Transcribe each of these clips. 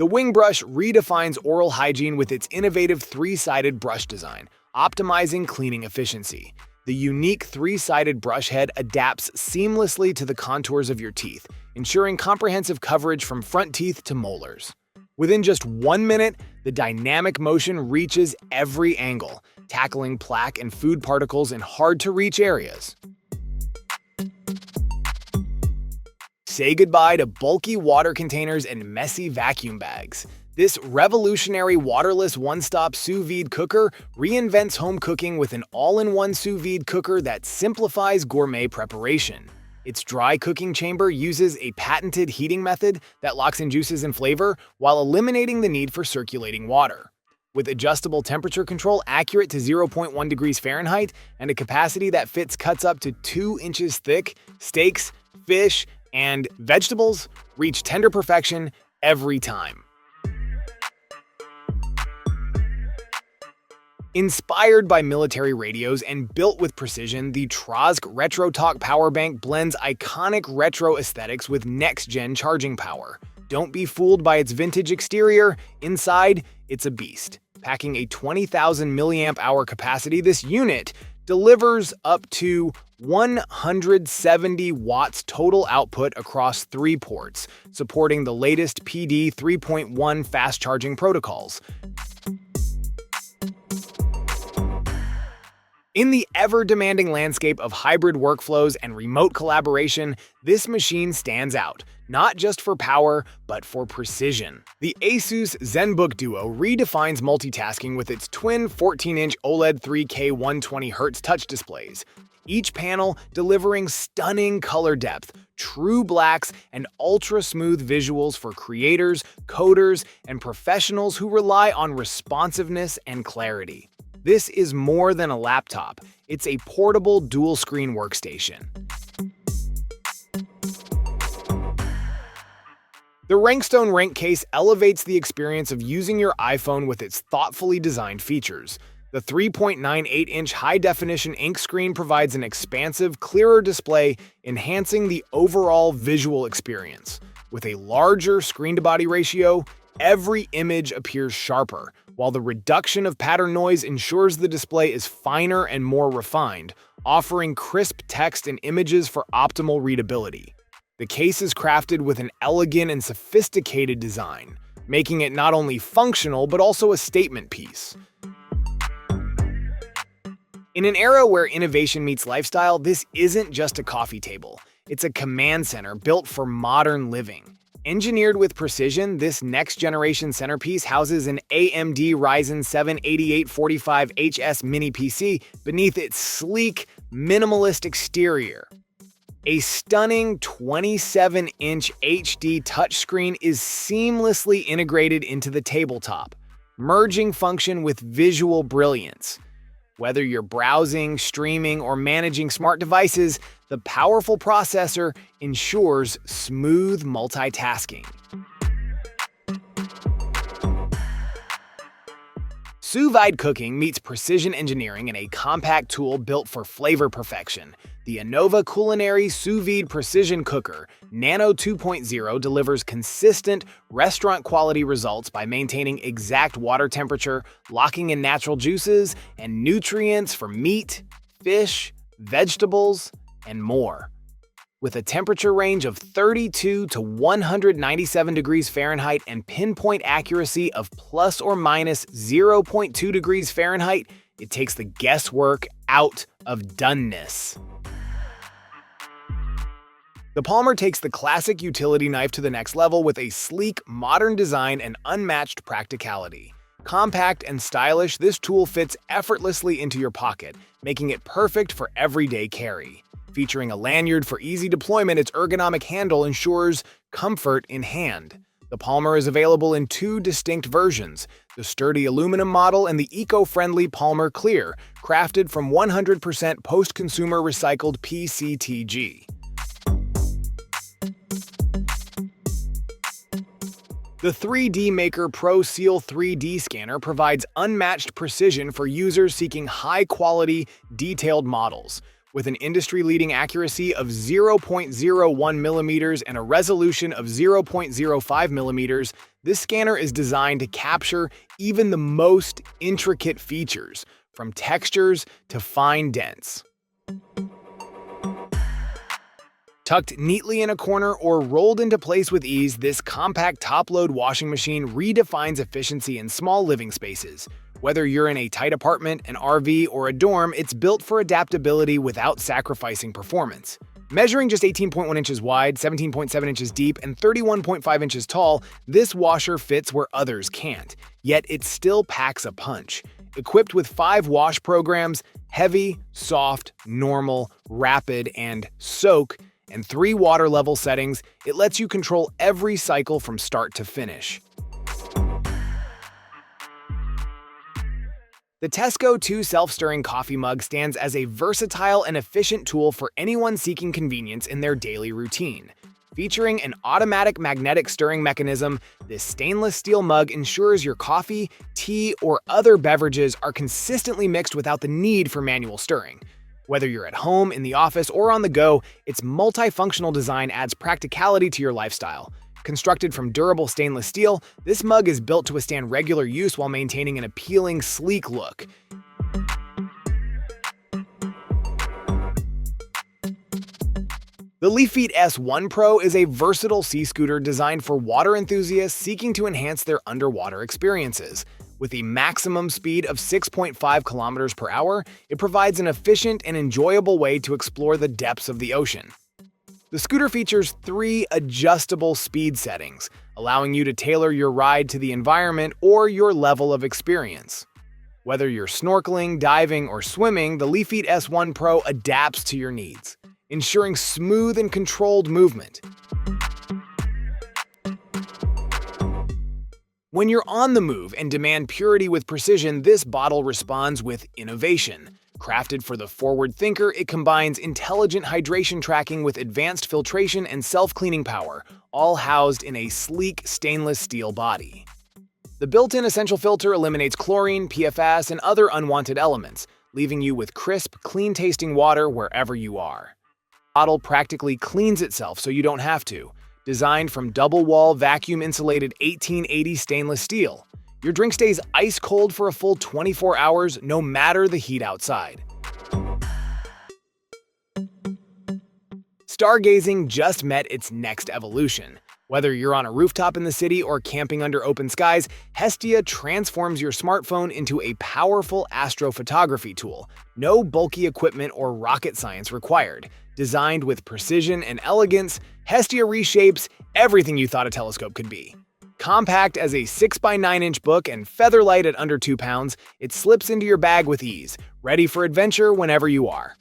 The wing brush redefines oral hygiene with its innovative three-sided brush design, optimizing cleaning efficiency. The unique three-sided brush head adapts seamlessly to the contours of your teeth, ensuring comprehensive coverage from front teeth to molars. Within just 1 minute, the dynamic motion reaches every angle, tackling plaque and food particles in hard-to-reach areas. Say goodbye to bulky water containers and messy vacuum bags. This revolutionary waterless one-stop sous-vide cooker reinvents home cooking with an all-in-one sous-vide cooker that simplifies gourmet preparation. Its dry cooking chamber uses a patented heating method that locks in juices and flavor while eliminating the need for circulating water. With adjustable temperature control accurate to 0.1 degrees Fahrenheit and a capacity that fits cuts up to 2 inches thick, steaks, fish, and vegetables reach tender perfection every time. Inspired by military radios and built with precision, the Trosk RetroTalk Power Bank blends iconic retro aesthetics with next-gen charging power. Don't be fooled by its vintage exterior. Inside, it's a beast. Packing a 20,000 mAh capacity, this unit delivers up to 170 watts total output across 3 ports, supporting the latest PD 3.1 fast charging protocols. In the ever-demanding landscape of hybrid workflows and remote collaboration, this machine stands out, not just for power, but for precision. The Asus ZenBook Duo redefines multitasking with its twin 14-inch OLED 3K 120Hz touch displays, each panel delivering stunning color depth, true blacks, and ultra-smooth visuals for creators, coders, and professionals who rely on responsiveness and clarity. This is more than a laptop. It's a portable dual-screen workstation. The Rankstone Rank case elevates the experience of using your iPhone with its thoughtfully designed features. The 3.98-inch high-definition ink screen provides an expansive, clearer display, enhancing the overall visual experience. With a larger screen-to-body ratio, every image appears sharper, while the reduction of pattern noise ensures the display is finer and more refined, offering crisp text and images for optimal readability. The case is crafted with an elegant and sophisticated design, making it not only functional but also a statement piece. In an era where innovation meets lifestyle, this isn't just a coffee table. It's a command center built for modern living. Engineered with precision, this next-generation centerpiece houses an AMD Ryzen 7 8845HS mini PC beneath its sleek, minimalist exterior. A stunning 27-inch HD touchscreen is seamlessly integrated into the tabletop, merging function with visual brilliance. Whether you're browsing, streaming, or managing smart devices, the powerful processor ensures smooth multitasking. Sous-vide cooking meets precision engineering in a compact tool built for flavor perfection. The Innova Culinary Sous-Vide Precision Cooker Nano 2.0 delivers consistent, restaurant-quality results by maintaining exact water temperature, locking in natural juices, and nutrients for meat, fish, vegetables, and more. With a temperature range of 32 to 197 degrees Fahrenheit and pinpoint accuracy of plus or minus 0.2 degrees Fahrenheit, it takes the guesswork out of doneness. The Palmer takes the classic utility knife to the next level with a sleek, modern design and unmatched practicality. Compact and stylish, this tool fits effortlessly into your pocket, making it perfect for everyday carry. Featuring a lanyard for easy deployment, its ergonomic handle ensures comfort in hand. The Palmer is available in 2 distinct versions, the sturdy aluminum model and the eco-friendly Palmer Clear, crafted from 100% post-consumer recycled PCTG. The 3D Maker Pro Seal 3D scanner provides unmatched precision for users seeking high-quality, detailed models. With an industry-leading accuracy of 0.01 millimeters and a resolution of 0.05 millimeters, this scanner is designed to capture even the most intricate features, from textures to fine dents. Tucked neatly in a corner or rolled into place with ease, this compact top-load washing machine redefines efficiency in small living spaces. Whether you're in a tight apartment, an RV, or a dorm, it's built for adaptability without sacrificing performance. Measuring just 18.1 inches wide, 17.7 inches deep, and 31.5 inches tall, this washer fits where others can't. Yet it still packs a punch. Equipped with 5 wash programs, heavy, soft, normal, rapid, and soak, and 3 water level settings, it lets you control every cycle from start to finish. The Tesco 2 self-stirring coffee mug stands as a versatile and efficient tool for anyone seeking convenience in their daily routine. Featuring an automatic magnetic stirring mechanism, this stainless steel mug ensures your coffee, tea, or other beverages are consistently mixed without the need for manual stirring. Whether you're at home, in the office, or on the go, its multifunctional design adds practicality to your lifestyle. Constructed from durable stainless steel, this mug is built to withstand regular use while maintaining an appealing, sleek look. The Leafeet S1 Pro is a versatile sea scooter designed for water enthusiasts seeking to enhance their underwater experiences. With a maximum speed of 6.5 kilometers per hour, it provides an efficient and enjoyable way to explore the depths of the ocean. The scooter features 3 adjustable speed settings, allowing you to tailor your ride to the environment or your level of experience. Whether you're snorkeling, diving, or swimming, the Leafeet S1 Pro adapts to your needs, ensuring smooth and controlled movement. When you're on the move and demand purity with precision, this bottle responds with innovation. Crafted for the forward thinker, it combines intelligent hydration tracking with advanced filtration and self-cleaning power, all housed in a sleek stainless steel body. The built-in essential filter eliminates chlorine, PFAS, and other unwanted elements, leaving you with crisp, clean-tasting water wherever you are. The bottle practically cleans itself so you don't have to. Designed from double-wall, vacuum-insulated 1880 stainless steel, your drink stays ice cold for a full 24 hours, no matter the heat outside. Stargazing just met its next evolution. Whether you're on a rooftop in the city or camping under open skies, Hestia transforms your smartphone into a powerful astrophotography tool. No bulky equipment or rocket science required. Designed with precision and elegance, Hestia reshapes everything you thought a telescope could be. Compact as a 6x9-inch book and featherlight at under 2 pounds, it slips into your bag with ease, ready for adventure whenever you are.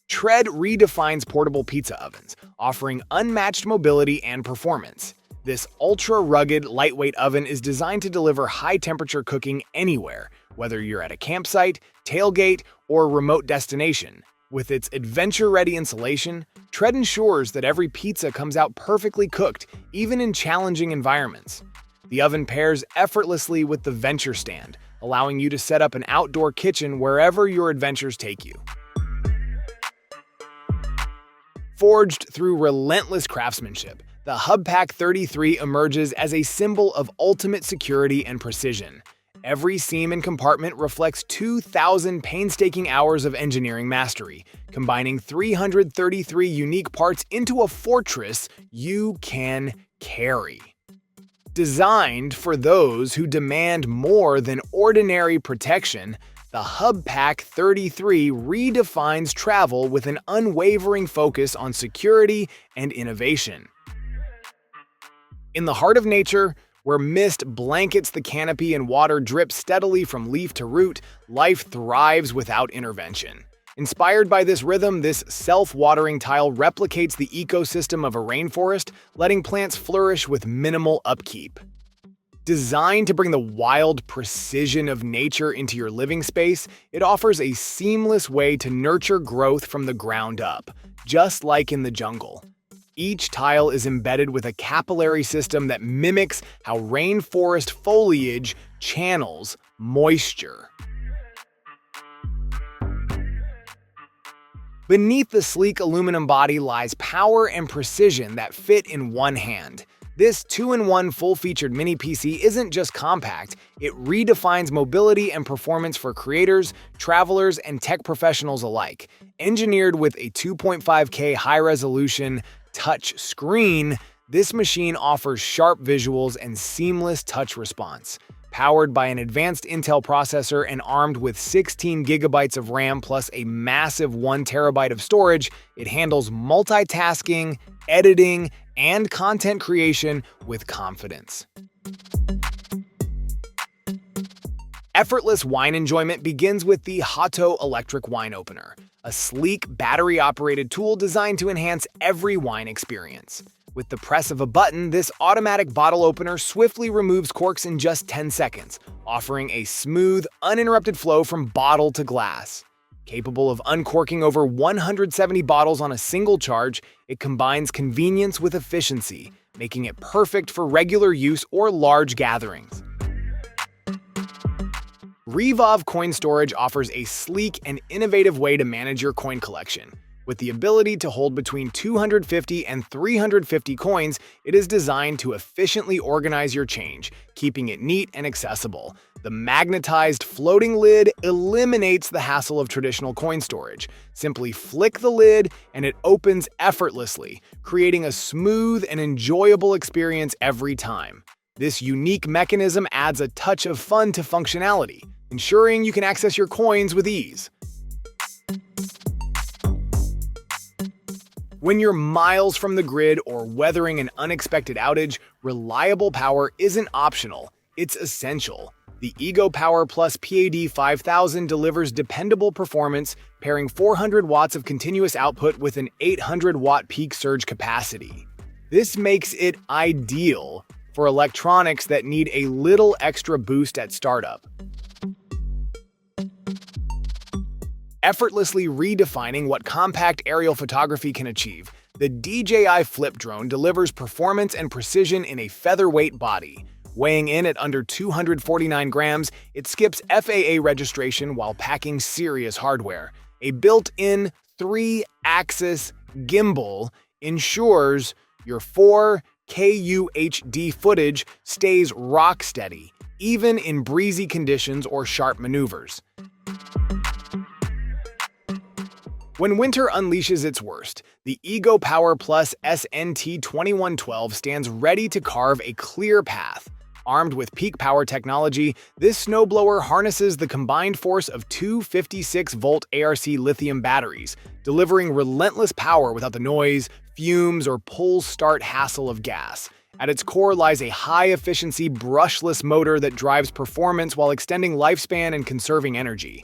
Tread redefines portable pizza ovens, offering unmatched mobility and performance. This ultra-rugged, lightweight oven is designed to deliver high-temperature cooking anywhere, whether you're at a campsite, tailgate, or remote destination. With its adventure-ready insulation, Tread ensures that every pizza comes out perfectly cooked, even in challenging environments. The oven pairs effortlessly with the Venture Stand, allowing you to set up an outdoor kitchen wherever your adventures take you. Forged through relentless craftsmanship, the Hubpack 33 emerges as a symbol of ultimate security and precision. Every seam and compartment reflects 2,000 painstaking hours of engineering mastery, combining 333 unique parts into a fortress you can carry. Designed for those who demand more than ordinary protection, the Hubpack 33 redefines travel with an unwavering focus on security and innovation. In the heart of nature, where mist blankets the canopy and water drips steadily from leaf to root, life thrives without intervention. Inspired by this rhythm, this self-watering tile replicates the ecosystem of a rainforest, letting plants flourish with minimal upkeep. Designed to bring the wild precision of nature into your living space, it offers a seamless way to nurture growth from the ground up, just like in the jungle. Each tile is embedded with a capillary system that mimics how rainforest foliage channels moisture. Beneath the sleek aluminum body lies power and precision that fit in one hand. This 2-in-1 full-featured mini PC isn't just compact, it redefines mobility and performance for creators, travelers, and tech professionals alike. Engineered with a 2.5K high-resolution touch screen, this machine offers sharp visuals and seamless touch response. Powered by an advanced Intel processor and armed with 16 gigabytes of RAM plus a massive 1 terabyte of storage, it handles multitasking, editing, and content creation with confidence. Effortless wine enjoyment begins with the Hato electric wine opener, a sleek, battery-operated tool designed to enhance every wine experience. With the press of a button, this automatic bottle opener swiftly removes corks in just 10 seconds, offering a smooth, uninterrupted flow from bottle to glass. Capable of uncorking over 170 bottles on a single charge, it combines convenience with efficiency, making it perfect for regular use or large gatherings. Revolve Coin Storage offers a sleek and innovative way to manage your coin collection. With the ability to hold between 250 and 350 coins, it is designed to efficiently organize your change, keeping it neat and accessible. The magnetized floating lid eliminates the hassle of traditional coin storage. Simply flick the lid and it opens effortlessly, creating a smooth and enjoyable experience every time. This unique mechanism adds a touch of fun to functionality, ensuring you can access your coins with ease. When you're miles from the grid or weathering an unexpected outage, reliable power isn't optional, it's essential. The Ego Power Plus PAD 5000 delivers dependable performance, pairing 400 watts of continuous output with an 800-watt peak surge capacity. This makes it ideal for electronics that need a little extra boost at startup. Effortlessly redefining what compact aerial photography can achieve, the DJI Flip drone delivers performance and precision in a featherweight body. Weighing in at under 249 grams, it skips FAA registration while packing serious hardware. A built-in 3-axis gimbal ensures your 4K UHD footage stays rock steady, even in breezy conditions or sharp maneuvers. When winter unleashes its worst, the Ego Power Plus SNT2112 stands ready to carve a clear path. Armed with peak power technology, this snowblower harnesses the combined force of two 56-volt ARC lithium batteries, delivering relentless power without the noise, fumes, or pull start hassle of gas. At its core lies a high-efficiency brushless motor that drives performance while extending lifespan and conserving energy.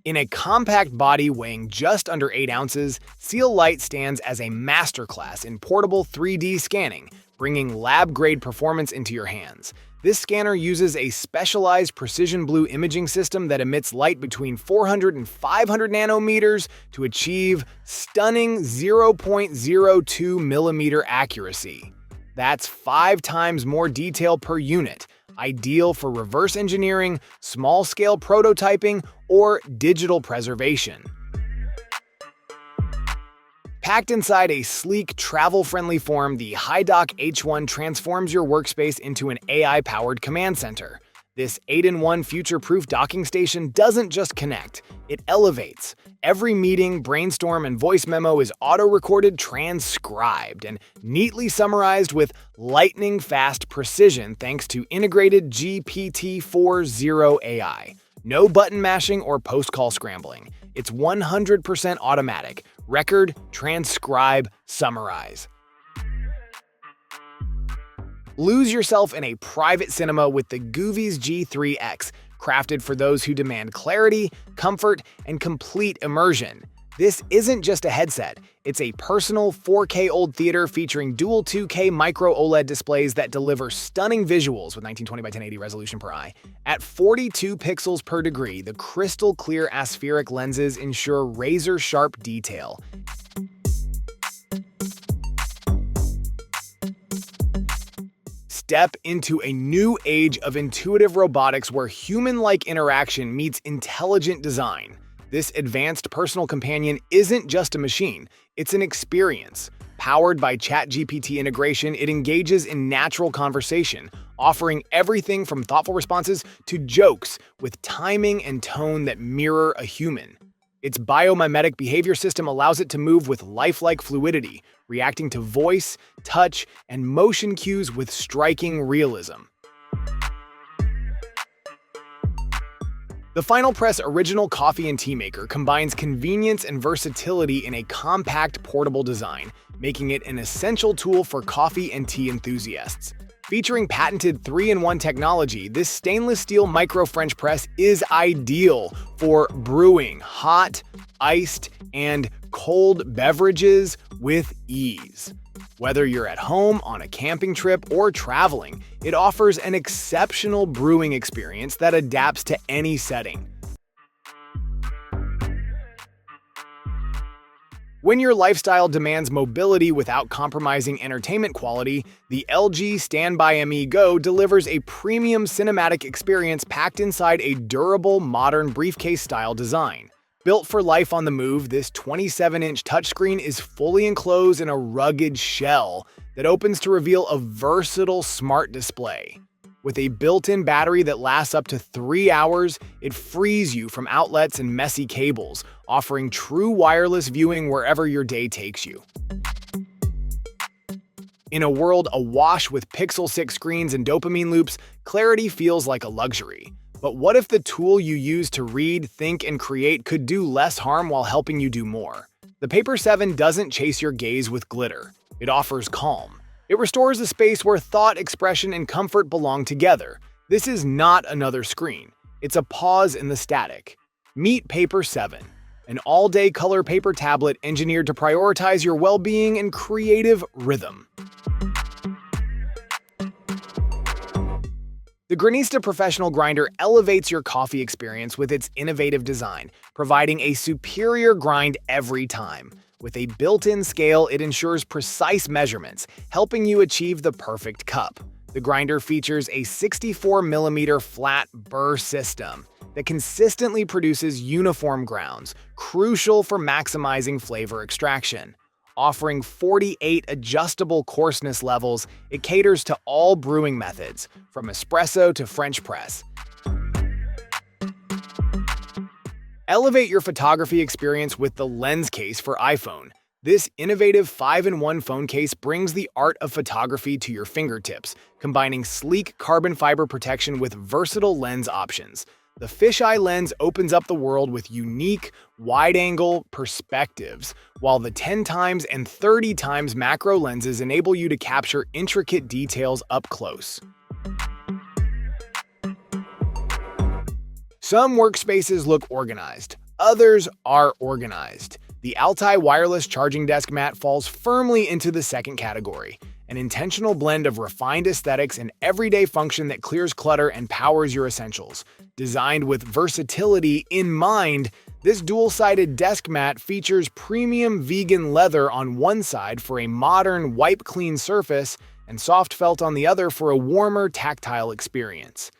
In a compact body weighing just under 8 ounces, Seal Light stands as a masterclass in portable 3D scanning, bringing lab-grade performance into your hands. This scanner uses a specialized precision blue imaging system that emits light between 400 and 500 nanometers to achieve stunning 0.02 millimeter accuracy. That's 5 times more detail per unit, ideal for reverse engineering, small-scale prototyping, or digital preservation. Packed inside a sleek, travel-friendly form, the HiDock H1 transforms your workspace into an AI-powered command center. This 8-in-1 future-proof docking station doesn't just connect, it elevates. Every meeting, brainstorm, and voice memo is auto-recorded, transcribed, and neatly summarized with lightning-fast precision thanks to integrated GPT-4o AI. No button mashing or post-call scrambling. It's 100% automatic. Record, transcribe, summarize. Lose yourself in a private cinema with the Goovies G3X, crafted for those who demand clarity, comfort, and complete immersion. This isn't just a headset, it's a personal 4K old theater featuring dual 2K micro OLED displays that deliver stunning visuals with 1920 by 1080 resolution per eye. At 42 pixels per degree, the crystal clear aspheric lenses ensure razor-sharp detail. step into a new age of intuitive robotics where human-like interaction meets intelligent design. This advanced personal companion isn't just a machine, it's an experience. Powered by ChatGPT integration, it engages in natural conversation, offering everything from thoughtful responses to jokes with timing and tone that mirror a human. Its biomimetic behavior system allows it to move with lifelike fluidity, reacting to voice, touch, and motion cues with striking realism. The Final Press original coffee and tea maker combines convenience and versatility in a compact, portable design, making it an essential tool for coffee and tea enthusiasts. Featuring patented 3-in-1 technology, this stainless steel micro French press is ideal for brewing hot, iced, and cold beverages with ease. Whether you're at home, on a camping trip, or traveling, it offers an exceptional brewing experience that adapts to any setting. When your lifestyle demands mobility without compromising entertainment quality, the LG Standby ME Go delivers a premium cinematic experience packed inside a durable, modern briefcase-style design. Built for life on the move, this 27-inch touchscreen is fully enclosed in a rugged shell that opens to reveal a versatile smart display. With a built-in battery that lasts up to 3 hours, it frees you from outlets and messy cables, offering true wireless viewing wherever your day takes you. In a world awash with Pixel 6 screens and dopamine loops, clarity feels like a luxury. But what if the tool you use to read, think, and create could do less harm while helping you do more? The Paper 7 doesn't chase your gaze with glitter. It offers calm. It restores a space where thought, expression, and comfort belong together. This is not another screen. It's a pause in the static. Meet Paper 7, an all-day color paper tablet engineered to prioritize your well-being and creative rhythm. The Granista Professional Grinder elevates your coffee experience with its innovative design, providing a superior grind every time. With a built-in scale, it ensures precise measurements, helping you achieve the perfect cup. The grinder features a 64mm flat burr system that consistently produces uniform grounds, crucial for maximizing flavor extraction. Offering 48 adjustable coarseness levels, it caters to all brewing methods, from espresso to French press. Elevate your photography experience with the Lens Case for iPhone. This innovative 5-in-1 phone case brings the art of photography to your fingertips, combining sleek carbon fiber protection with versatile lens options. The fisheye lens opens up the world with unique, wide-angle perspectives, while the 10x and 30x macro lenses enable you to capture intricate details up close. Some workspaces look organized, others are organized. The Altai wireless charging desk mat falls firmly into the second category, an intentional blend of refined aesthetics and everyday function that clears clutter and powers your essentials. Designed with versatility in mind, this dual-sided desk mat features premium vegan leather on one side for a modern, wipe-clean surface and soft felt on the other for a warmer, tactile experience.